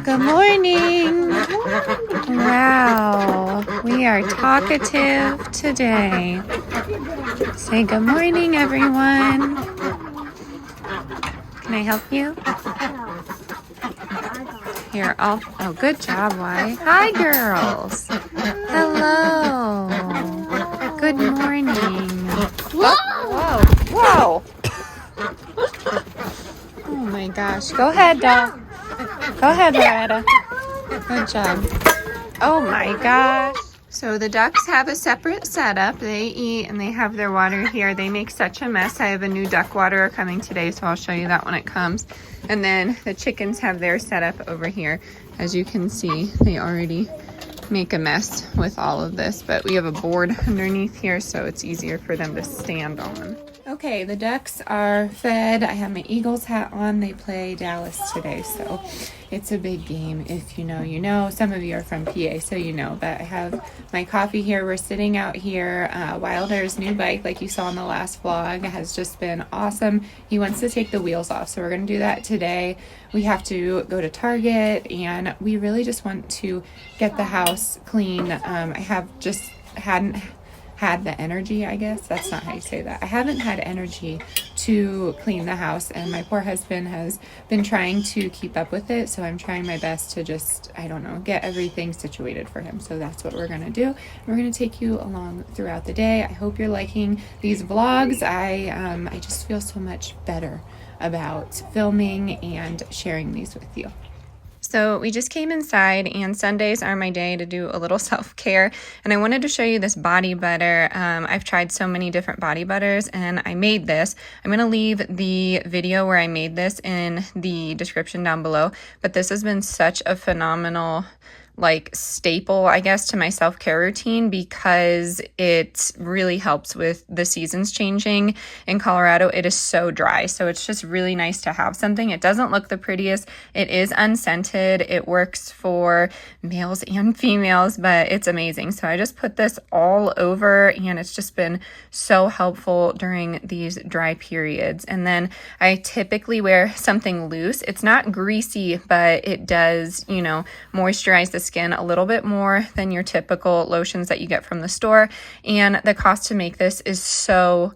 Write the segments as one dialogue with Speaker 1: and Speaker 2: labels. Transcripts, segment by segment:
Speaker 1: Good morning. Wow, we are talkative today. Say good morning, everyone. Can I help you? Here, oh, good job, Why? Hi, girls. Hello. Good morning. Whoa, whoa. Oh my gosh. Go ahead, dog. Go ahead, Loretta. Good job. Oh my gosh. So the ducks have a separate setup. They eat and they have their water here. They make such a mess. I have a new duck waterer coming today, so I'll show you that when it comes. And then the chickens have their setup over here. As you can see, they already make a mess with all of this, but we have a board underneath here, so it's easier for them to stand on. Okay, the ducks are fed. I have my Eagles hat on. They play Dallas today, so it's a big game. If you know, you know. Some of you are from PA, so you know. But I have my coffee here. We're sitting out here. Wilder's new bike, like you saw in the last vlog, has just been awesome. He wants to take the wheels off, so we're going to do that today. We have to go to Target, and we really just want to get the house clean. I hadn't had the energy, I guess. That's not how you say that. I haven't had energy to clean the house, and my poor husband has been trying to keep up with it, so I'm trying my best to just, I don't know, get everything situated for him. So that's what we're gonna do. We're gonna take you along throughout the day. I hope you're liking these vlogs. I just feel so much better about filming and sharing these with you. So we just came inside, and Sundays are my day to do a little self-care, and I wanted to show you this body butter. I've tried so many different body butters, and I made this. I'm going to leave the video where I made this in the description down below, but this has been such a phenomenal staple, I guess, to my self-care routine because it really helps with the seasons changing. In Colorado, it is so dry, so it's just really nice to have something. It doesn't look the prettiest. It is unscented. It works for males and females, but it's amazing. So I just put this all over, and it's just been so helpful during these dry periods. And then I typically wear something loose. It's not greasy, but it does, moisturize the skin a little bit more than your typical lotions that you get from the store. And the cost to make this is so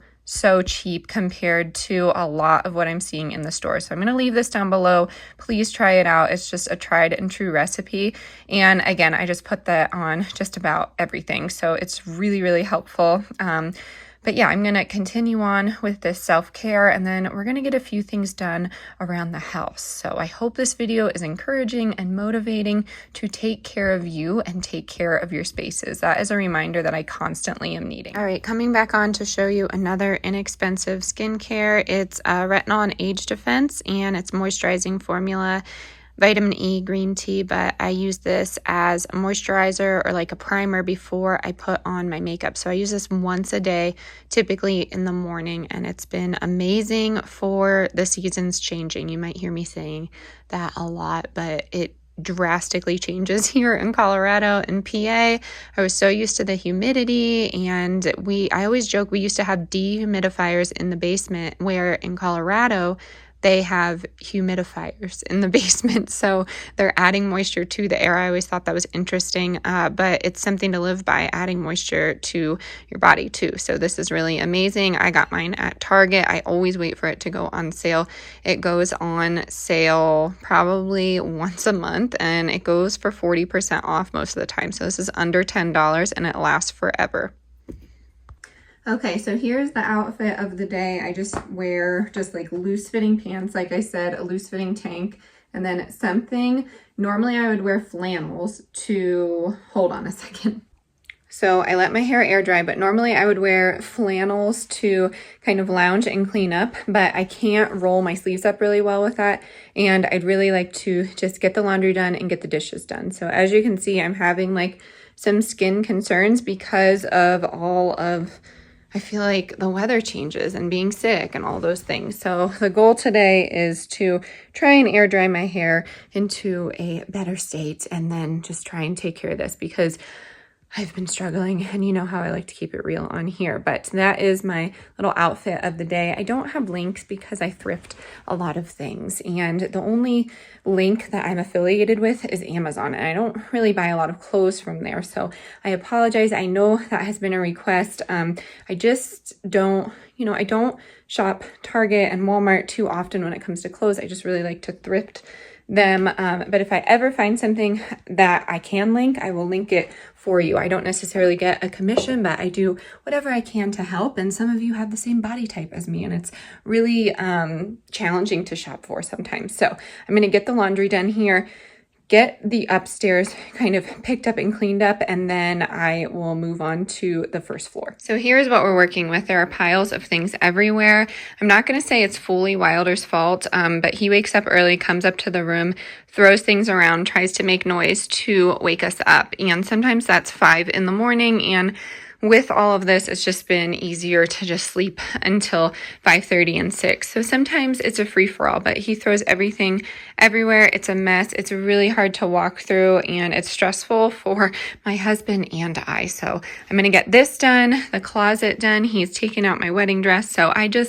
Speaker 1: cheap compared to a lot of what I'm seeing in the store. So I'm going to leave this down below. Please try it out. It's just a tried and true recipe. And again, I just put that on just about everything. So it's really, really helpful. But yeah, I'm going to continue on with this self-care, and then we're going to get a few things done around the house. So I hope this video is encouraging and motivating to take care of you and take care of your spaces. That is a reminder that I constantly am needing. All right, coming back on to show you another inexpensive skincare. It's Retinol and Age Defense, and it's moisturizing formula. Vitamin E green tea, but I use this as a moisturizer or like a primer before I put on my makeup. So I use this once a day, typically in the morning, and it's been amazing for the seasons changing. You might hear me saying that a lot, but it drastically changes here in Colorado and PA. I was so used to the humidity, and I always joke we used to have dehumidifiers in the basement, where in Colorado they have humidifiers in the basement, so they're adding moisture to the air. I always thought that was interesting, but it's something to live by, adding moisture to your body too. So this is really amazing. I got mine at Target. I always wait for it to go on sale. It goes on sale probably once a month, and it goes for 40% off most of the time. So this is under $10, and it lasts forever. Okay, so here's the outfit of the day. I just wear loose fitting pants, like I said, a loose fitting tank, and then something. Normally I would wear flannels to, hold on a second. So I let my hair air dry, but normally I would wear flannels to kind of lounge and clean up, but I can't roll my sleeves up really well with that. And I'd really like to just get the laundry done and get the dishes done. So as you can see, I'm having some skin concerns because of I feel like the weather changes and being sick and all those things. So the goal today is to try and air dry my hair into a better state, and then just try and take care of this, because I've been struggling, and you know how I like to keep it real on here, but that is my little outfit of the day. I don't have links because I thrift a lot of things, and the only link that I'm affiliated with is Amazon, and I don't really buy a lot of clothes from there, so I apologize. I know that has been a request. I just don't, I don't shop Target and Walmart too often when it comes to clothes. I just really like to thrift them, but if I ever find something that I can link, I will link it for you. I don't necessarily get a commission, but I do whatever I can to help, and some of you have the same body type as me, and it's really challenging to shop for sometimes. So I'm going to get the laundry done here, get the upstairs kind of picked up and cleaned up, and then I will move on to the first floor. So here's what we're working with. There are piles of things everywhere. I'm not going to say it's fully Wilder's fault, but he wakes up early, comes up to the room, throws things around, tries to make noise to wake us up. And sometimes that's 5 in the morning, and with all of this, it's just been easier to just sleep until 5:30 and 6. So sometimes it's a free-for-all, but he throws everything everywhere. It's a mess. It's really hard to walk through, and it's stressful for my husband and I. So I'm going to get this done, the closet done. He's taken out my wedding dress. So I'm going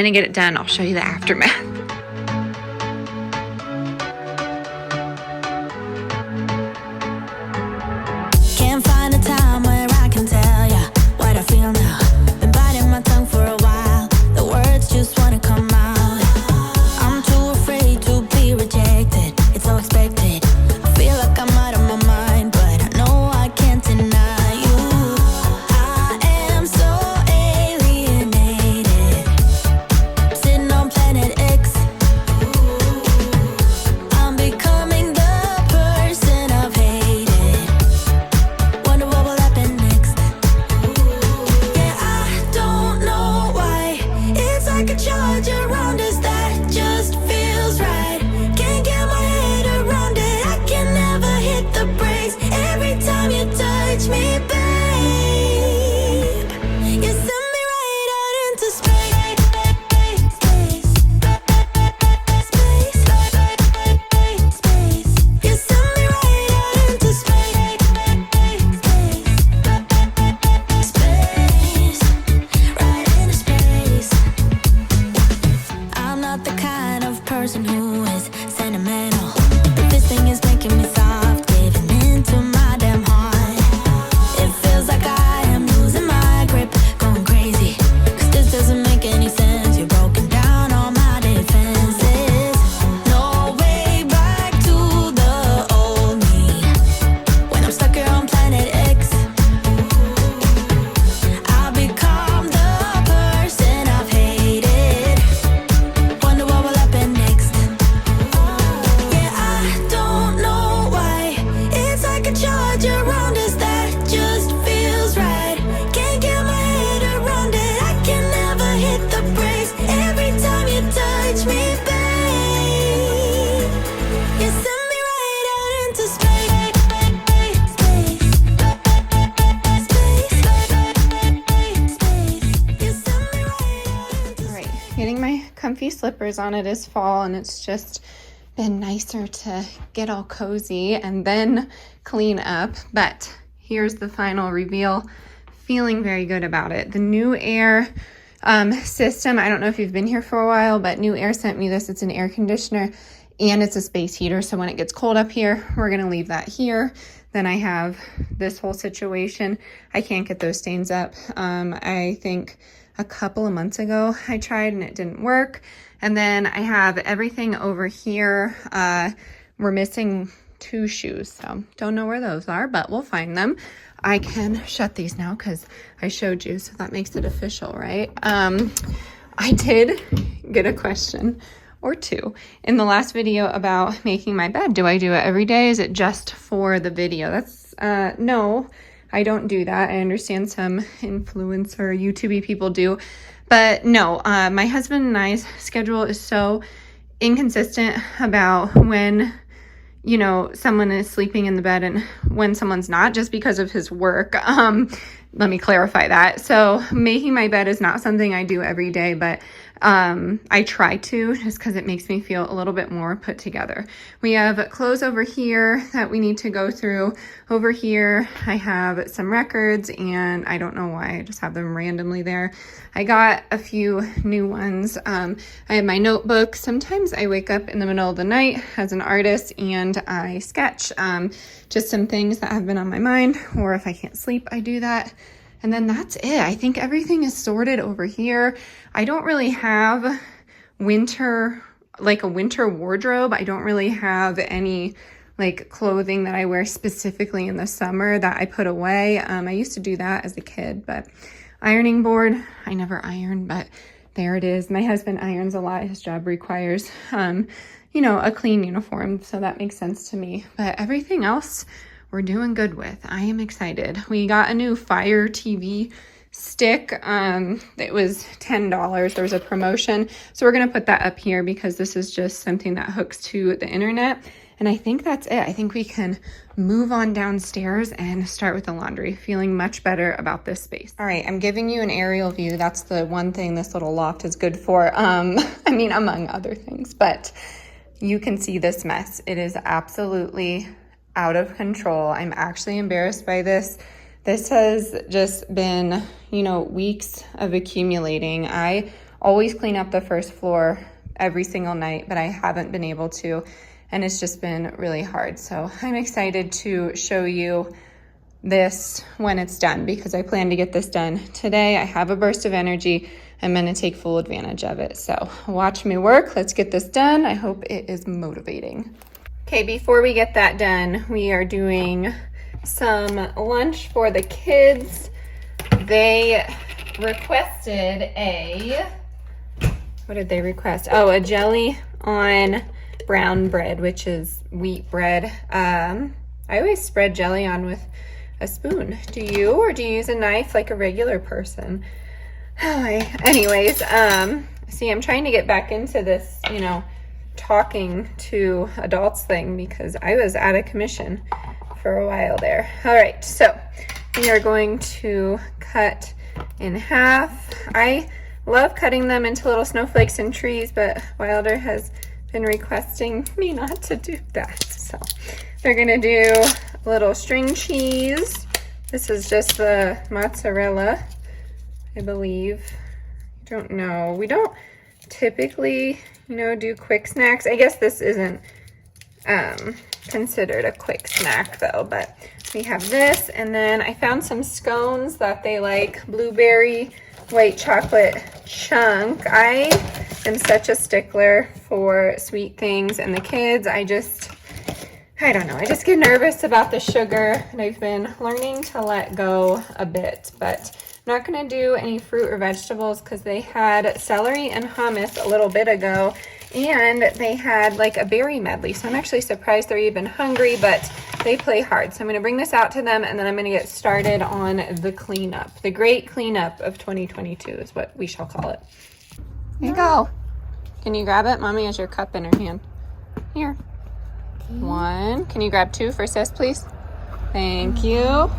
Speaker 1: to get it done. I'll show you the aftermath.
Speaker 2: Time where I can tell ya what I feel now. Been biting my tongue for a while. The words just wanna come out. I'm too afraid to be rejected. It's so expected. I feel like I'm out of my mind, but I know I can't deny you. I am so alienated. Sitting on planet X. I'm becoming the person I've hated. Charge around us that just feels right. Can't get my head around it. I can never hit the brakes. Every time you touch me, babe, you send me right out into space. You send me right out into space. Right into space. I'm not the kind of person who is sentimental, but this thing is making me soft, giving into my damn heart. It feels like I am losing my grip, going crazy, 'cause this doesn't make any sense. You're broken down all my defenses. No way back to the old me. When I'm stuck here on planet X, I'll become the person I've hated. Wonder what will happen next. Yeah, I don't know why. It's like a charge around us that just feels right. Can't get my head around it. I can never hit the brakes. Every time you touch me, babe, you send me right out into space. You send me right out into
Speaker 1: All right, getting my comfy slippers on. It is fall, and it's just been nicer to get all cozy and then clean up. But here's the final reveal. Feeling very good about it. The New Air system, I don't know if you've been here for a while, but New Air sent me this. It's an air conditioner and it's a space heater. So when it gets cold up here, we're going to leave that here. Then I have this whole situation. I can't get those stains up. I think a couple of months ago I tried and it didn't work. And then I have everything over here. We're missing 2 shoes, so don't know where those are, but we'll find them. I can shut these now because I showed you, so that makes it official, right? I did get a question or 2 in the last video about making my bed. Do I do it every day? Is it just for the video? That's no, I don't do that. I understand some influencer YouTubey people do, but no, my husband and I's schedule is so inconsistent about when, someone is sleeping in the bed and when someone's not, just because of his work. let me clarify that. So making my bed is not something I do every day, but I try to, just because it makes me feel a little bit more put together. We have clothes over here that we need to go through. Over here, I have some records, and I don't know why, I just have them randomly there. I got a few new ones. I have my notebook. Sometimes I wake up in the middle of the night as an artist and I sketch just some things that have been on my mind, or if I can't sleep, I do that. And then that's it. I think everything is sorted over here. I don't really have winter, like a winter wardrobe. I don't really have any like clothing that I wear specifically in the summer that I put away. I used to do that as a kid, but ironing board, I never iron, but there it is. My husband irons a lot. His job requires, you know, a clean uniform. So that makes sense to me, but everything else we're doing good with. I am excited. We got a new Fire TV stick. It was $10. There was a promotion. So we're going to put that up here because this is just something that hooks to the internet. And I think that's it. I think we can move on downstairs and start with the laundry. Feeling much better about this space. All right, I'm giving you an aerial view. That's the one thing this little loft is good for. I mean, among other things, but you can see this mess. It is absolutely out of control. I'm actually embarrassed by this. This has just been, you know, weeks of accumulating. I always clean up the first floor every single night, but I haven't been able to, and it's just been really hard. So I'm excited to show you this when it's done because I plan to get this done today. I have a burst of energy. I'm going to take full advantage of it. So watch me work. Let's get this done. I hope it is motivating. Okay, before we get that done, we are doing some lunch for the kids. They requested what did they request? Oh, a jelly on brown bread, which is wheat bread. I always spread jelly on with a spoon. Do you, or do you use a knife like a regular person? Anyways, see, I'm trying to get back into this, you know, talking to adults thing because I was out of commission for a while there. All right, so we are going to cut in half. I love cutting them into little snowflakes and trees, but Wilder has been requesting me not to do that. So they're gonna do a little string cheese. This is just the mozzarella, I believe. I don't know. We don't typically, you know, do quick snacks. I guess this isn't considered a quick snack though, but we have this, and then I found some scones that they like, blueberry white chocolate chunk. I am such a stickler for sweet things, and the kids, I don't know, I just get nervous about the sugar, and I've been learning to let go a bit, but I'm not gonna do any fruit or vegetables because they had celery and hummus a little bit ago, and they had like a berry medley, so I'm actually surprised they're even hungry, but they play hard. So I'm gonna bring this out to them, and then I'm gonna get started on the cleanup. The great cleanup of 2022 is what we shall call it. Here you go. Can you grab it? Mommy has your cup in her hand. Here. One. Can you grab two for sis, please? Thank you.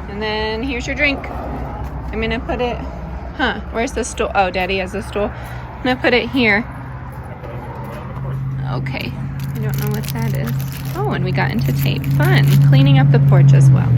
Speaker 1: And then here's your drink. I'm gonna put it, where's the stool? Oh, Daddy has the stool. I'm gonna put it here. Okay, I don't know what that is. Oh, and we got into tape. Fun, cleaning up the porch as well.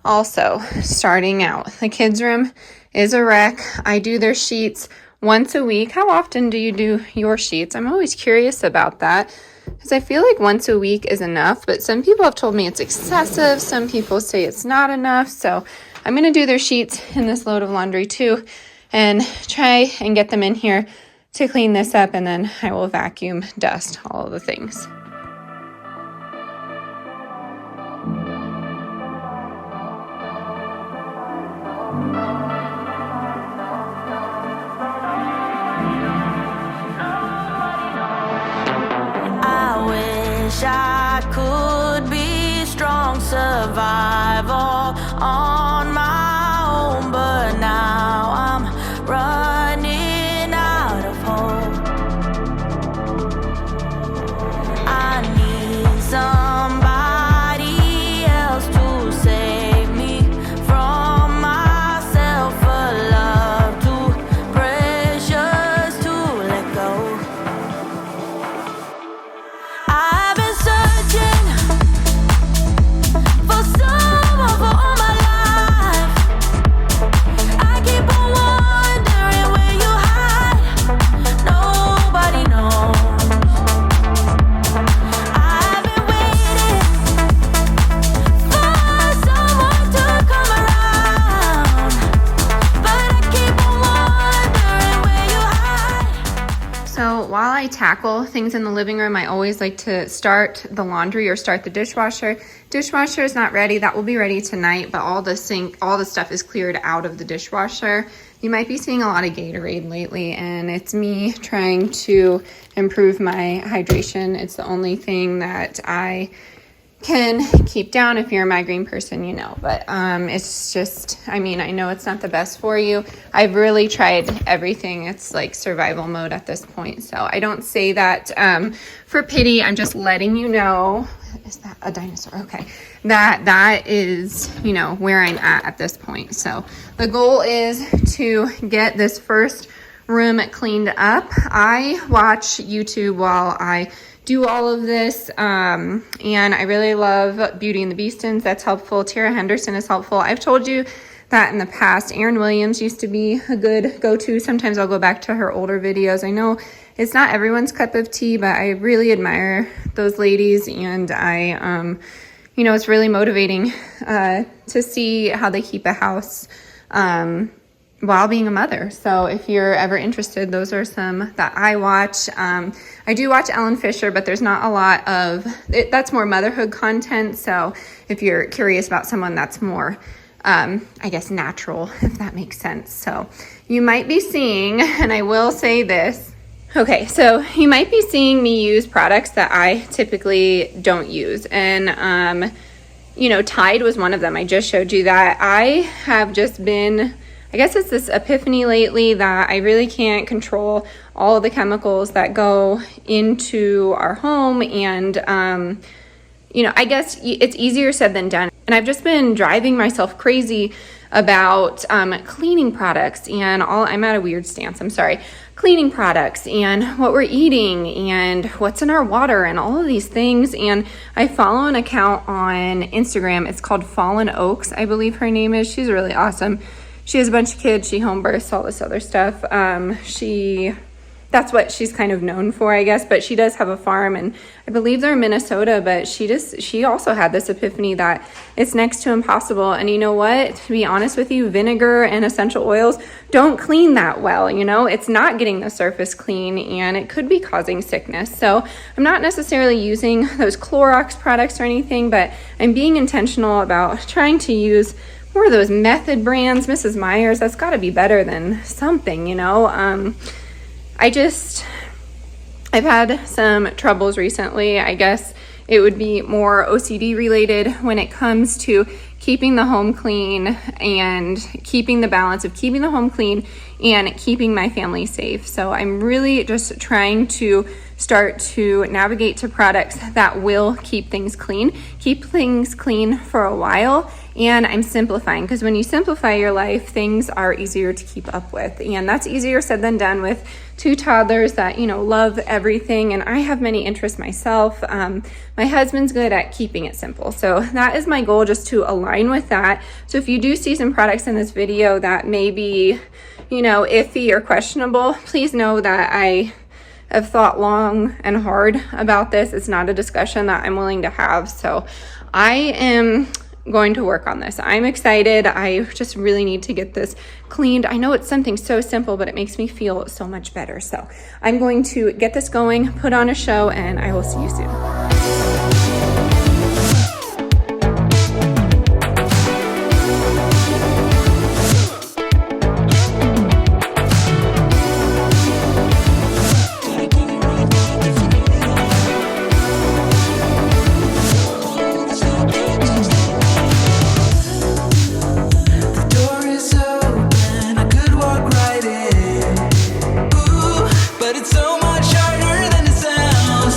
Speaker 1: Also, starting out, the kids' room is a wreck. I do their sheets once a week. How often do you do your sheets? I'm always curious about that because I feel like once a week is enough, but some people have told me it's excessive. Some people say it's not enough. So I'm going to do their sheets in this load of laundry too and try and get them in here to clean this up, and then I will vacuum, dust, all of the things.
Speaker 2: I could be strong, survival on my own, but now I'm running out of hope. I need somebody else to save me
Speaker 1: while I tackle things in the living room, I always like to start the laundry or start the dishwasher. Dishwasher is not ready. That will be ready tonight, but all the stuff is cleared out of the dishwasher. You might be seeing a lot of Gatorade lately, and it's me trying to improve my hydration. It's the only thing that I can keep down. If you're a migraine person, you know, but it's just, I mean, I know it's not the best for you. I've really tried everything. It's like survival mode at this point. So I don't say that for pity. I'm just letting you know. Is that a dinosaur? Okay. That is, you know, where I'm at this point. So the goal is to get this first room cleaned up. I watch YouTube while I do all of this, and I really love Beauty and the Beastins. That's helpful. Tara Henderson is helpful. I've told you that in the past. Erin Williams used to be a good go-to. Sometimes I'll go back to her older videos. I know it's not everyone's cup of tea, but I really admire those ladies, and I, you know, it's really motivating to see how they keep a house while being a mother. So if you're ever interested, those are some that I watch. I do watch Ellen Fisher, but there's not a lot of it. That's more motherhood content. So if you're curious about someone that's more, I guess, natural, if that makes sense. So you might be seeing, and I will say this, okay, so you might be seeing me use products that I typically don't use. And, you know, Tide was one of them. I just showed you that. I have just been, I guess it's this epiphany lately that I really can't control all of the chemicals that go into our home. And, you know, I guess it's easier said than done. And I've just been driving myself crazy about cleaning products and all. I'm at a weird stance. I'm sorry. Cleaning products and what we're eating and what's in our water and all of these things. And I follow an account on Instagram. It's called Fallen Oaks, I believe her name is. She's really awesome. She has a bunch of kids. She home births, all this other stuff. That's what she's kind of known for, I guess. But she does have a farm, and I believe they're in Minnesota. But she also had this epiphany that it's next to impossible. And you know what? To be honest with you, vinegar and essential oils don't clean that well. You know, it's not getting the surface clean, and it could be causing sickness. So I'm not necessarily using those Clorox products or anything, but I'm being intentional about trying to use more of those Method brands. Mrs. Meyer's, that's got to be better than something, you know. I've had some troubles recently. I guess it would be more OCD related when it comes to keeping the home clean and keeping the balance of keeping the home clean and keeping my family safe. So I'm really just trying to start to navigate to products that will keep things clean for a while. And I'm simplifying, because when you simplify your life, things are easier to keep up with. And that's easier said than done with two toddlers that, you know, love everything. And I have many interests myself. My husband's good at keeping it simple. So that is my goal, just to align with that. So if you do see some products in this video that may be, you know, iffy or questionable, please know that I have thought long and hard about this. It's not a discussion that I'm willing to have. So I am going to work on this. I'm excited. I just really need to get this cleaned. I know it's something so simple, but it makes me feel so much better. So I'm going to get this going, put on a show, and I will see you soon.
Speaker 2: But it's so much harder than it sounds.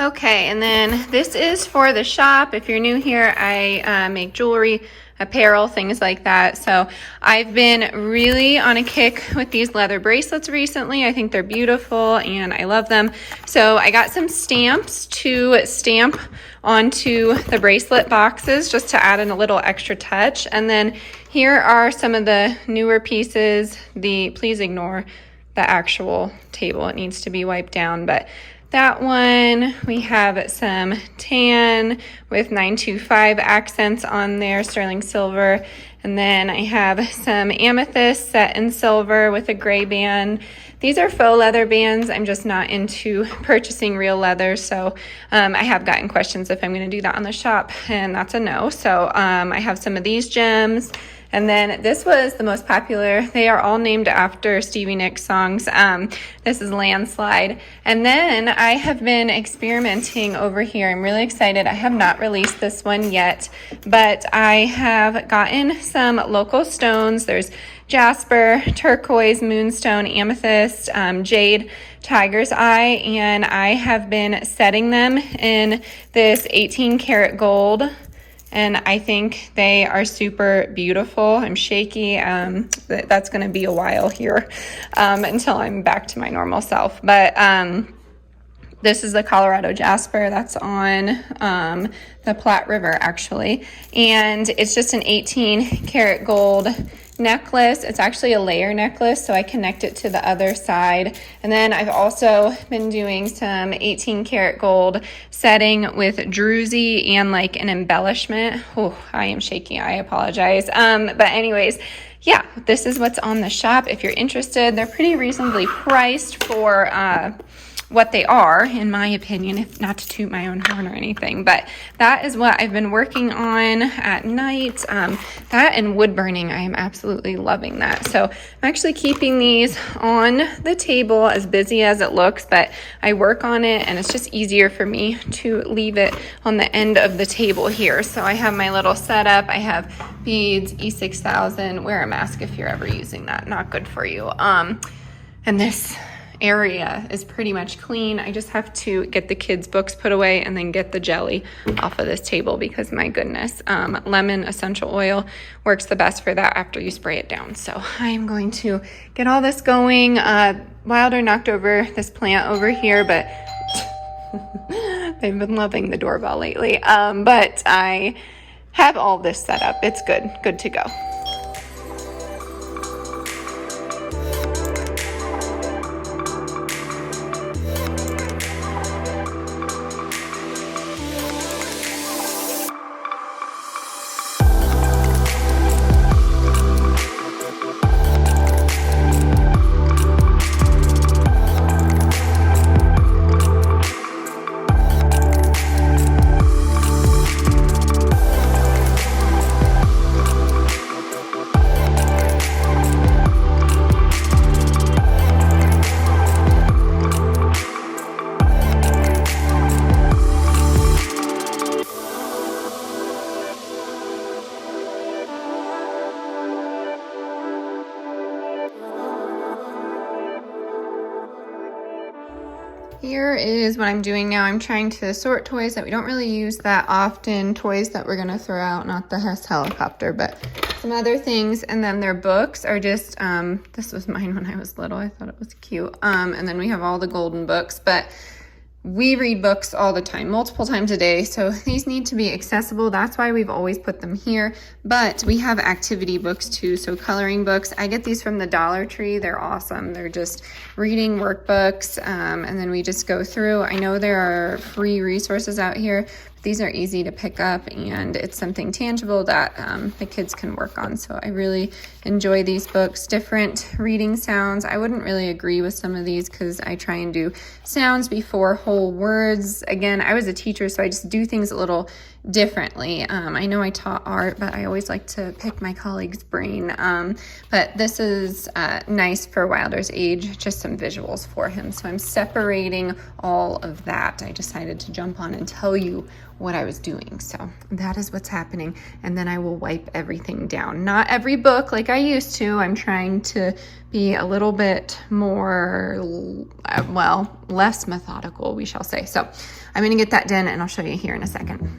Speaker 1: Okay, and then this is for the shop. If you're new here, I make jewelry, apparel, things like that. So I've been really on a kick with these leather bracelets recently. I think they're beautiful and I love them. So I got some stamps to stamp onto the bracelet boxes just to add in a little extra touch. And then here are some of the newer pieces. Please ignore the actual table. It needs to be wiped down, but that one, we have some tan with 925 accents on there, sterling silver. And then I have some amethyst set in silver with a gray band. These are faux leather bands. I'm just not into purchasing real leather. So I have gotten questions if I'm going to do that on the shop, and that's a no. So I have some of these gems. And then this was the most popular. They are all named after Stevie Nicks songs. This is Landslide. And then I have been experimenting over here. I'm really excited. I have not released this one yet, but I have gotten some local stones. There's jasper, turquoise, moonstone, amethyst, jade, tiger's eye, and I have been setting them in this 18 karat gold. And I think they are super beautiful. I'm shaky. That's going to be a while here until I'm back to my normal self. But this is the Colorado jasper. That's on the Platte River, actually. And it's just an 18 karat gold necklace. It's actually a layer necklace, so I connect it to the other side. And then I've also been doing some 18 karat gold setting with druzy and like an embellishment. Oh, I am shaky. I apologize. But anyways, yeah, this is what's on the shop. If you're interested, they're pretty reasonably priced for what they are, in my opinion, if not to toot my own horn or anything. But that is what I've been working on at night. That and wood burning, I am absolutely loving that. So I'm actually keeping these on the table, as busy as it looks, but I work on it and it's just easier for me to leave it on the end of the table here. So I have my little setup. I have beads, E6000. Wear a mask if you're ever using that. Not good for you. And this area is pretty much clean. I just have to get the kids' books put away and then get the jelly off of this table because, my goodness, lemon essential oil works the best for that after you spray it down. So I am going to get all this going. Wilder knocked over this plant over here, but they've been loving the doorbell lately. But I have all this set up. It's good to go. Here is what I'm doing now. I'm trying to sort toys that we don't really use that often, toys that we're gonna throw out, not the Hess helicopter, but some other things. And then their books are just, this was mine when I was little. I thought it was cute. And then we have all the golden books, but we read books all the time, multiple times a day, so these need to be accessible. That's why we've always put them here. But we have activity books too, so coloring books. I get these from the Dollar Tree. They're awesome. They're just reading workbooks, and then we just go through. I know there are free resources out here, but these are easy to pick up, and it's something tangible that the kids can work on. So I really enjoy these books. Different reading sounds. I wouldn't really agree with some of these because I try and do sounds before whole words. Again, I was a teacher, so I just do things a little differently. I know I taught art, but I always like to pick my colleague's brain. But this is nice for Wilder's age, just some visuals for him. So I'm separating all of that. I decided to jump on and tell you what I was doing. So that is what's happening. And then I will wipe everything down. Not every book like I used to. I'm trying to be a little bit more, well, less methodical, we shall say. So I'm gonna get that done and I'll show you here in a second.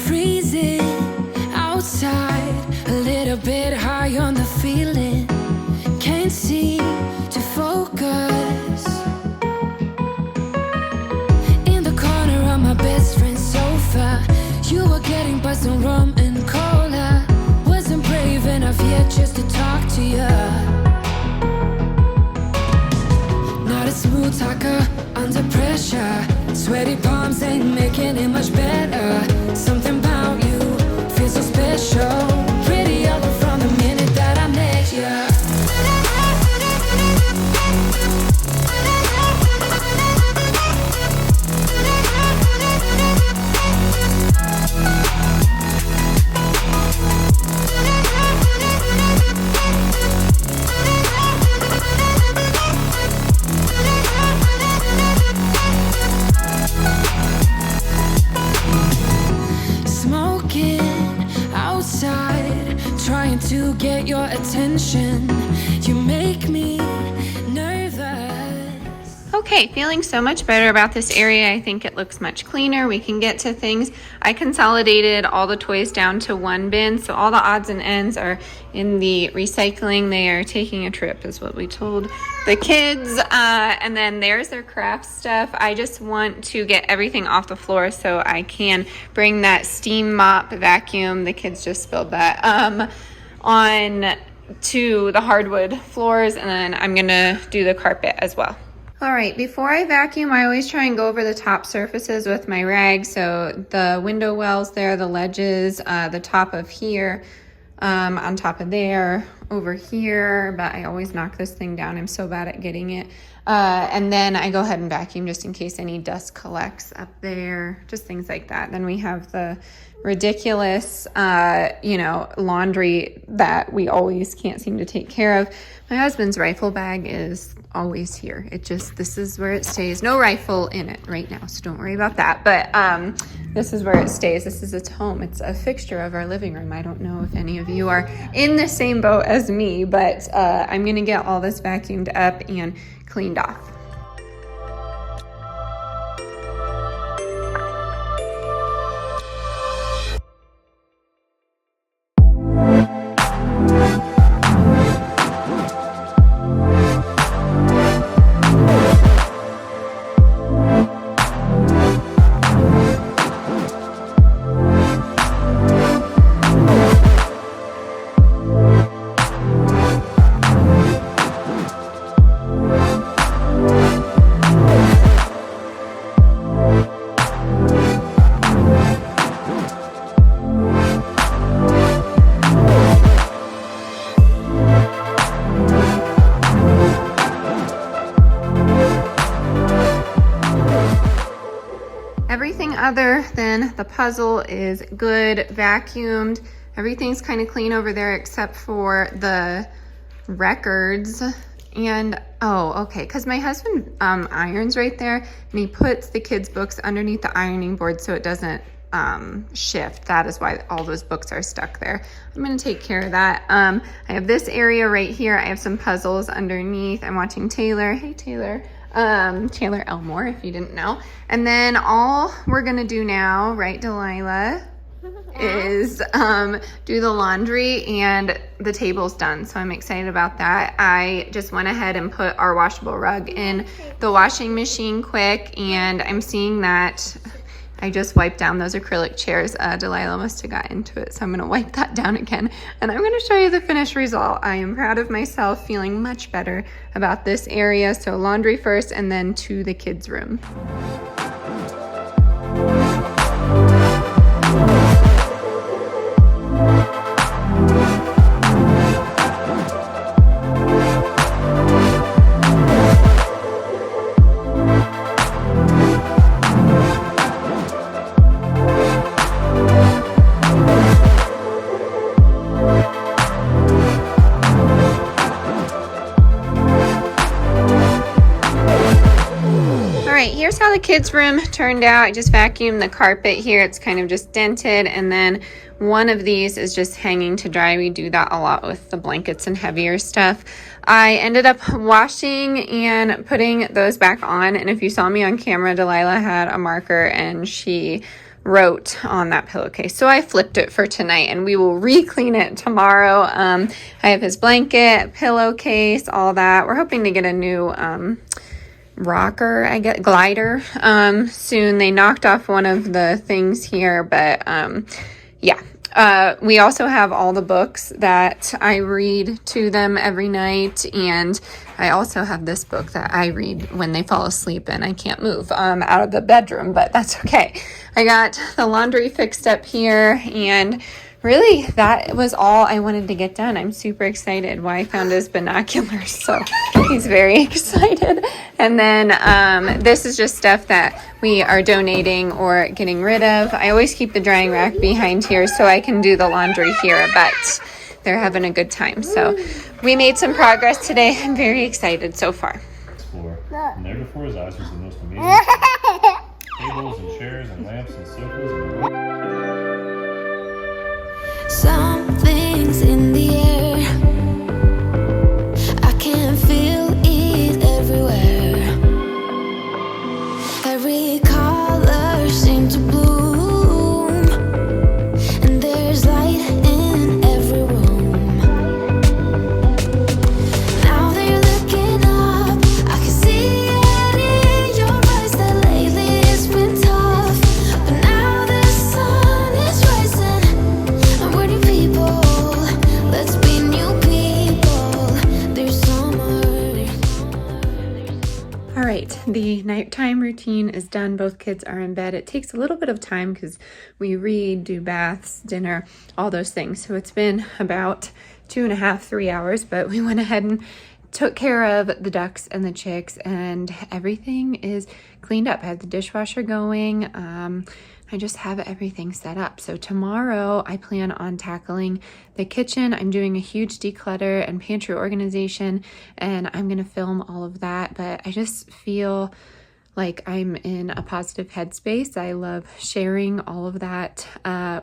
Speaker 2: Freezing outside, a little bit high on the feeling. Can't seem to focus. In the corner of my best friend's sofa, you were getting buzzed on rum and cola. Wasn't brave enough yet just to talk to you. Not a smooth talker under pressure. Sweaty palms ain't making it much better. Something about you feels so special. Pretty other from the minute that I met you. Trying to get your attention. You make me nervous.
Speaker 1: Okay, feeling so much better about this area. I think it looks much cleaner. We can get to things. I consolidated all the toys down to one bin, so all the odds and ends are in the recycling. They are taking a trip, is what we told the kids. And then there's their craft stuff. I just want to get everything off the floor so I can bring that steam mop vacuum. The kids just spilled that on to the hardwood floors, and then I'm gonna do the carpet as well. All right, before I vacuum, I always try and go over the top surfaces with my rag. So the window wells there, the ledges, the top of here, on top of there, over here, but I always knock this thing down. I'm so bad at getting it. And then I go ahead and vacuum just in case any dust collects up there, just things like that. Then we have the ridiculous, laundry that we always can't seem to take care of. My husband's rifle bag is always here. This is where it stays. No rifle in it right now, so don't worry about that. But this is where it stays. This is its home. It's a fixture of our living room. I don't know if any of you are in the same boat as me, but I'm gonna get all this vacuumed up and cleaned off. Everything other than the puzzle is good, vacuumed. Everything's kind of clean over there except for the records. And, oh, okay, because my husband irons right there, and he puts the kids' books underneath the ironing board so it doesn't shift. That is why all those books are stuck there. I'm going to take care of that. I have this area right here. I have some puzzles underneath. I'm watching Taylor. Hey, Taylor. Taylor Elmore, if you didn't know. And then all we're going to do now, right, Delilah, is do the laundry, and the table's done. So I'm excited about that. I just went ahead and put our washable rug in the washing machine quick, and I'm seeing that I just wiped down those acrylic chairs. Delilah must have got into it, so I'm going to wipe that down again. And I'm going to show you the finished result. I am proud of myself, feeling much better about this area. So laundry first, and then to the kids' room. the kids' room turned out. I just vacuumed the carpet here. It's kind of just dented, and then one of these is just hanging to dry. We do that a lot with the blankets and heavier stuff. I ended up washing and putting those back on, and if you saw me on camera, Delilah had a marker and she wrote on that pillowcase. So I flipped it for tonight, and we will re-clean it tomorrow. I have his blanket, pillowcase, all that. We're hoping to get a new rocker, I guess, glider soon. They knocked off one of the things here, but yeah. We also have all the books that I read to them every night, and I also have this book that I read when they fall asleep and I can't move out of the bedroom, but that's okay. I got the laundry fixed up here, and really that was all I wanted to get done. I'm super excited. Why found his binoculars, so he's very excited. And then this is just stuff that we are donating or getting rid of. I always keep the drying rack behind here so I can do the laundry here, but they're having a good time. So we made some progress today. I'm very excited so far.
Speaker 3: And there before his eyes was the most amazing tables and chairs and lamps and sofas and
Speaker 2: Something's in the air. I can feel it everywhere. Every color seems to bloom, and there's light in every room. Now they're looking up. I can see it in your eyes that lately it's been tough, but now the sun is rising. I'm ready, people. Let's be new people. There's summer.
Speaker 1: All right, the nighttime routine is done. Both kids are in bed. It takes a little bit of time because we read, do baths, dinner, all those things. So it's been about 2.5, 3 hours, but we went ahead and took care of the ducks and the chicks, and everything is cleaned up. I had the dishwasher going. I just have everything set up. So tomorrow I plan on tackling the kitchen. I'm doing a huge declutter and pantry organization, and I'm gonna film all of that. But I just feel like I'm in a positive headspace. I love sharing all of that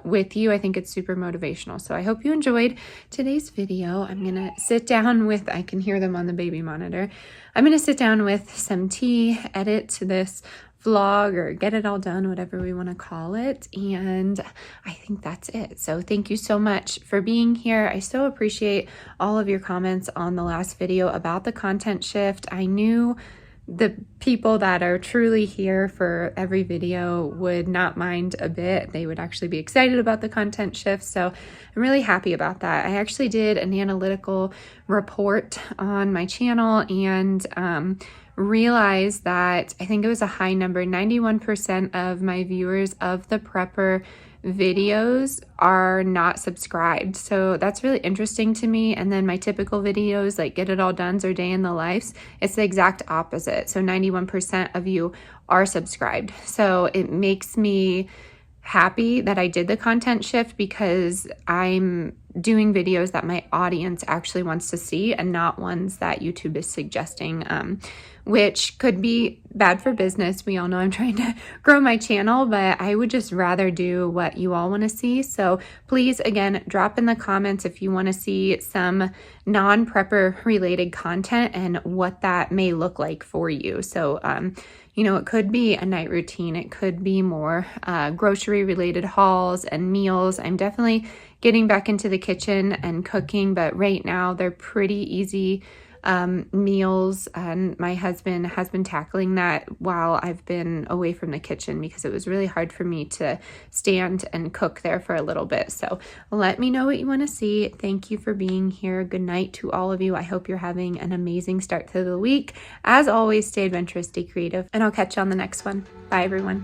Speaker 1: with you. I think it's super motivational. So I hope you enjoyed today's video. I'm gonna sit down with, I can hear them on the baby monitor. I'm gonna sit down with some tea, edit this vlog, or get it all done, whatever we want to call it, and I think that's it. So thank you so much for being here. I so appreciate all of your comments on the last video about the content shift. I knew the people that are truly here for every video would not mind a bit. They would actually be excited about the content shift, so I'm really happy about that. I actually did an analytical report on my channel and realized that I think it was a high number, 91% of my viewers of the prepper videos are not subscribed. So that's really interesting to me. And then my typical videos like Get It All Done's or Day in the Lives, it's the exact opposite. So 91% of you are subscribed. So it makes me happy that I did the content shift because I'm doing videos that my audience actually wants to see and not ones that YouTube is suggesting, which could be bad for business. We all know I'm trying to grow my channel, but I would just rather do what you all want to see. So please, again, drop in the comments if you want to see some non-prepper related content and what that may look like for you. So, you know, it could be a night routine. It could be more grocery related hauls and meals. I'm definitely getting back into the kitchen and cooking, but right now they're pretty easy meals, and my husband has been tackling that while I've been away from the kitchen because it was really hard for me to stand and cook there for a little bit. So let me know what you want to see. Thank you for being here. Good night to all of you. I hope you're having an amazing start to the week. As always, stay adventurous, stay creative, and I'll catch you on the next one. Bye, everyone.